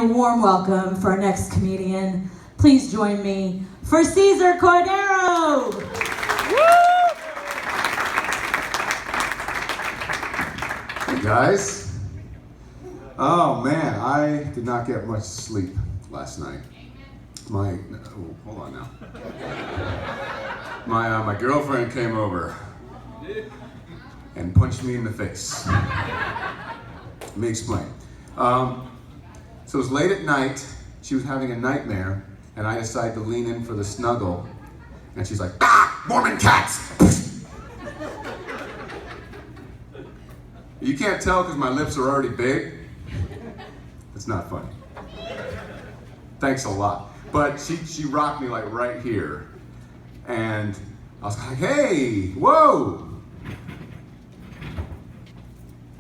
a warm welcome for our next comedian. Please join me for Cesar Cordero. Hey guys. Oh man, I did not get much sleep last night. Hold on now. My girlfriend came over and punched me in the face. Let me explain. So it was late at night, she was having a nightmare, and I decided to lean in for the snuggle, and she's like, "Ah, Mormon cats!" You can't tell because my lips are already big. It's not funny. Thanks a lot. But she rocked me like right here, and I was like, "Hey, whoa!"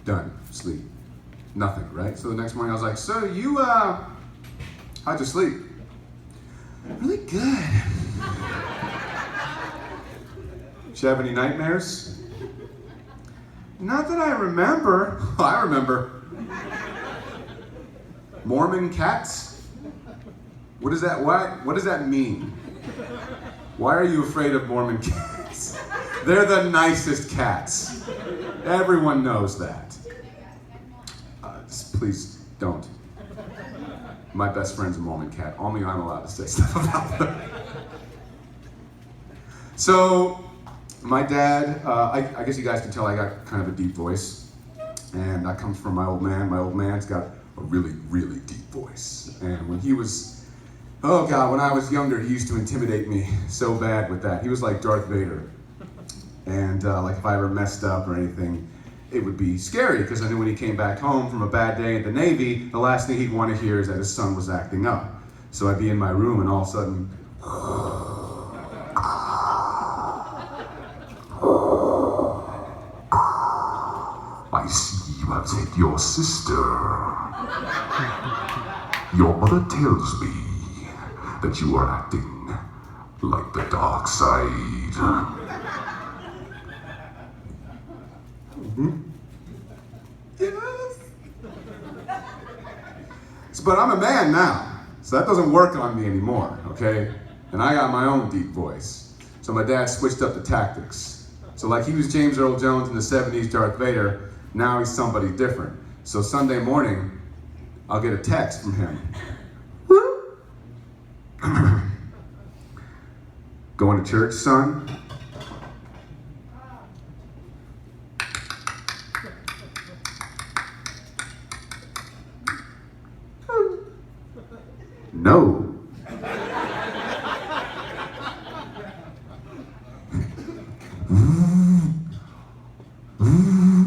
Done, sleep. Nothing, right? So the next morning I was like, "So you, how'd you sleep?" "Really good." "Did you have any nightmares?" "Not that I remember." I remember. Mormon cats? What does that mean? Why are you afraid of Mormon cats? They're the nicest cats. Everyone knows that. Please don't. My best friend's a Mormon cat. Only I'm allowed to say stuff about them. So, my dad, I guess you guys can tell I got kind of a deep voice. And that comes from my old man. My old man's got a really, really deep voice. And when he was, oh God, when I was younger, he used to intimidate me so bad with that. He was like Darth Vader. And like if I ever messed up or anything, it would be scary because I knew when he came back home from a bad day at the Navy, the last thing he'd want to hear is that his son was acting up. So I'd be in my room and all of a sudden, "I see you have hit your sister. Your mother tells me that you are acting like the dark side." Yes. But I'm a man now, so that doesn't work on me anymore, okay? And I got my own deep voice. So my dad switched up the tactics. So like he was James Earl Jones in the 70s, Darth Vader, now he's somebody different. So Sunday morning, I'll get a text from him. "Going to church, son?" "No."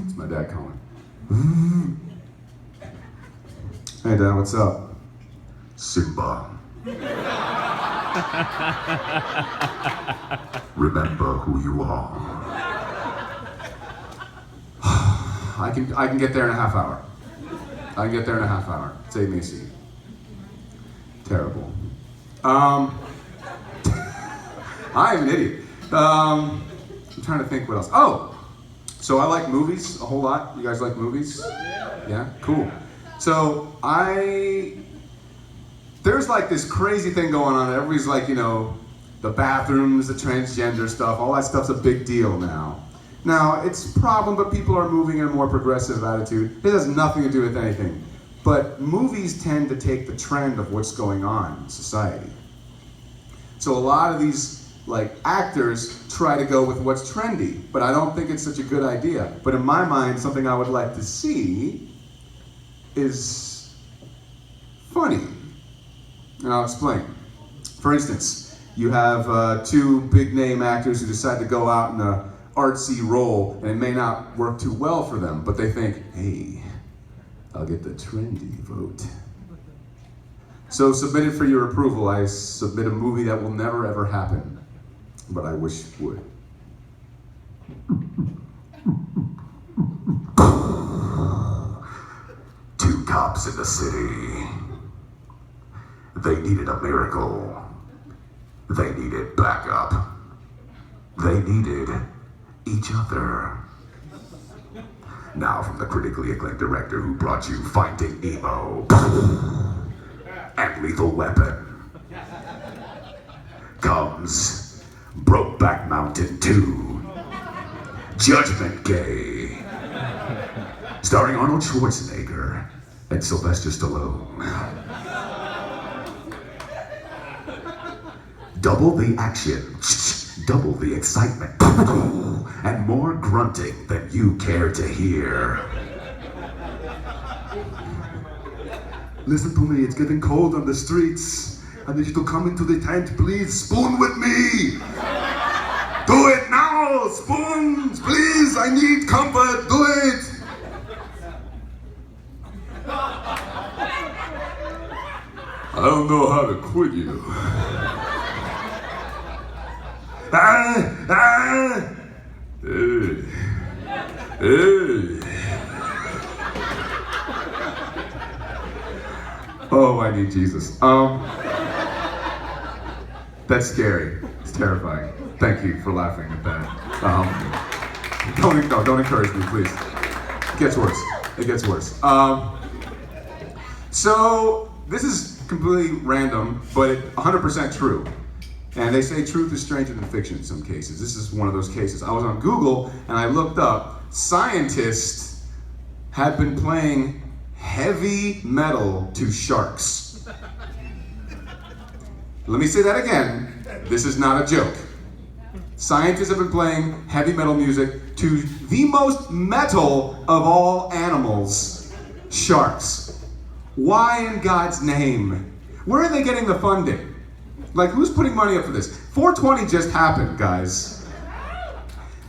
It's my dad calling. "Hey Dad, what's up?" "Simba. Remember who you are." I can get there in a half hour. Save me a seat. Terrible. I am an idiot. I'm trying to think what else. Oh, so I like movies a whole lot. You guys like movies? Yeah, cool. So there's like this crazy thing going on. Everybody's like, the bathrooms, the transgender stuff, all that stuff's a big deal now. Now, it's a problem, but people are moving in a more progressive attitude. It has nothing to do with anything. But movies tend to take the trend of what's going on in society. So a lot of these actors try to go with what's trendy, but I don't think it's such a good idea. But in my mind, something I would like to see is funny. And I'll explain. For instance, you have two big name actors who decide to go out in an artsy role, and it may not work too well for them, but they think, hey, I'll get the trendy vote. So submitted for your approval, I submit a movie that will never ever happen, but I wish it would. Two cops in the city. They needed a miracle. They needed backup. They needed each other. Now from the critically acclaimed director who brought you Finding Nemo. lethal weapon. Comes Brokeback Mountain 2, Judgment Day, starring Arnold Schwarzenegger and Sylvester Stallone. Double the action, double the excitement, and more grunting than you care to hear. Listen to me, it's getting cold on the streets. I need you to come into the tent, please. Spoon with me. Do it now, spoons, please. I need comfort. Do it. I don't know how to quit you. Oh, I need Jesus. That's scary. It's terrifying. Thank you for laughing at that. Don't encourage me, please. It gets worse. It gets worse. So this is completely random, but 100% true. And they say truth is stranger than fiction in some cases. This is one of those cases. I was on Google and I looked up, scientists had been playing heavy metal to sharks. Let me say that again. This is not a joke. Scientists have been playing heavy metal music to the most metal of all animals, sharks. Why in God's name? Where are they getting the funding? Like, who's putting money up for this? 420 just happened, guys.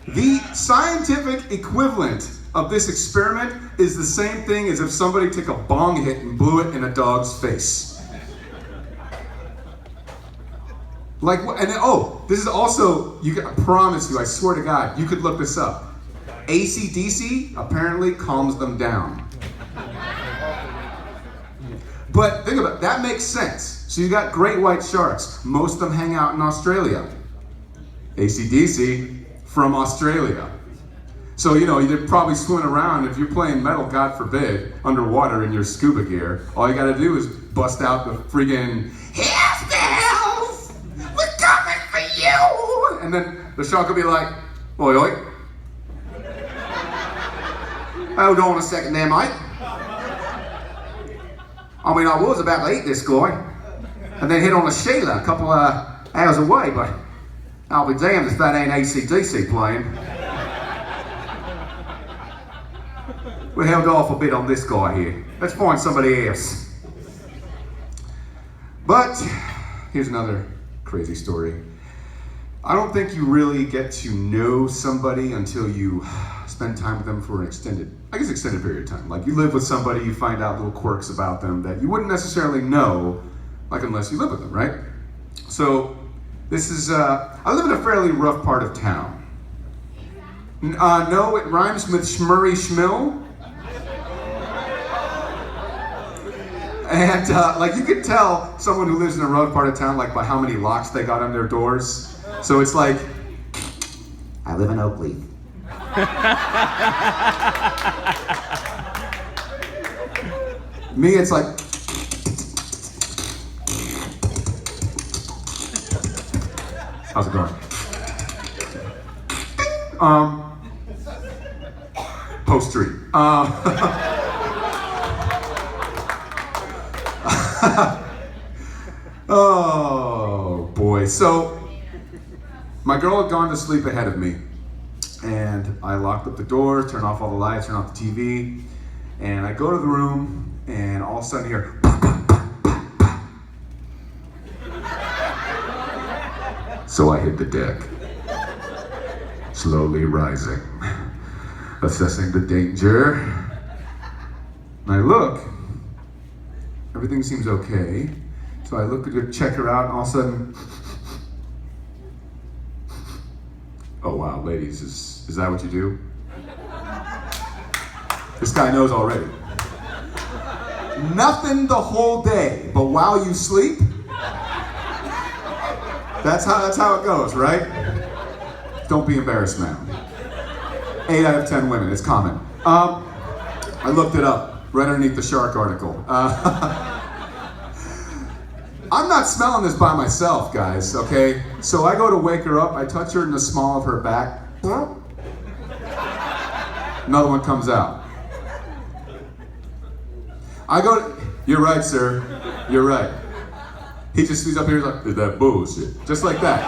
The scientific equivalent of this experiment is the same thing as if somebody took a bong hit and blew it in a dog's face. Like, and then, oh, this is also, I promise you, I swear to God, you could look this up. AC/DC apparently calms them down. But think about it, that makes sense. So you got great white sharks. Most of them hang out in Australia. AC/DC from Australia. So, you're probably swimming around. If you're playing metal, God forbid, underwater in your scuba gear, all you gotta do is bust out the friggin' Hellsbells! We're coming for you! And then the shark will be like, oi, oi. Hold on a second there, mate. I mean, I was about to eat this guy, and then hit on a Sheila a couple of hours away, but I'll be damned if that ain't AC/DC playing. We held off a bit on this guy here. Let's find somebody else. But here's another crazy story. I don't think you really get to know somebody until you spend time with them for an extended period of time. Like, you live with somebody, you find out little quirks about them that you wouldn't necessarily know, like, unless you live with them, right? So this is, I live in a fairly rough part of town. No, it rhymes with Schmurry Schmill. And like, you could tell someone who lives in a rough part of town, like, by how many locks they got on their doors. So it's like, I live in Oakley. Me, it's like, how's it going? Post Street. Oh boy. So my girl had gone to sleep ahead of me, and I locked up the door, turned off all the lights, turned off the TV, and I go to the room, and all of a sudden I hear so I hit the deck, slowly rising, assessing the danger. And I look, everything seems okay. So I look at her, check her out, and all of a sudden, oh wow, ladies, is that what you do? This guy knows already. Nothing the whole day, but while you sleep, that's how it goes, right? Don't be embarrassed, man. 8 out of 10 women, it's common. I looked it up, right underneath the shark article. I'm not smelling this by myself, guys, okay? So I go to wake her up, I touch her in the small of her back. Another one comes out. I go, you're right, sir. You're right. He's up here like, that bullshit. Just like that.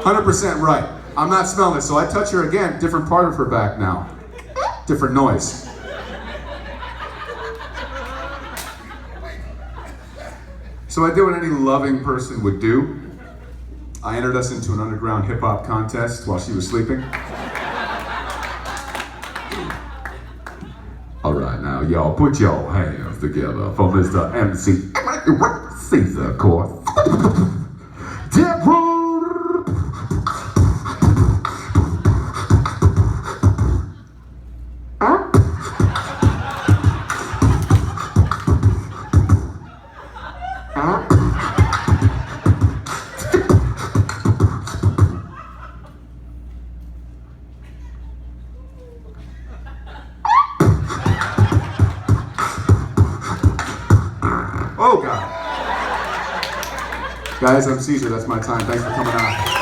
100% right. I'm not smelling it, so I touch her again, different part of her back now. Different noise. So I did what any loving person would do. I entered us into an underground hip-hop contest while she was sleeping. All right, now, y'all, put your hands together for Mr. MC Cesar Cordero. Oh, God. Guys, I'm Cesar. That's my time. Thanks for coming out.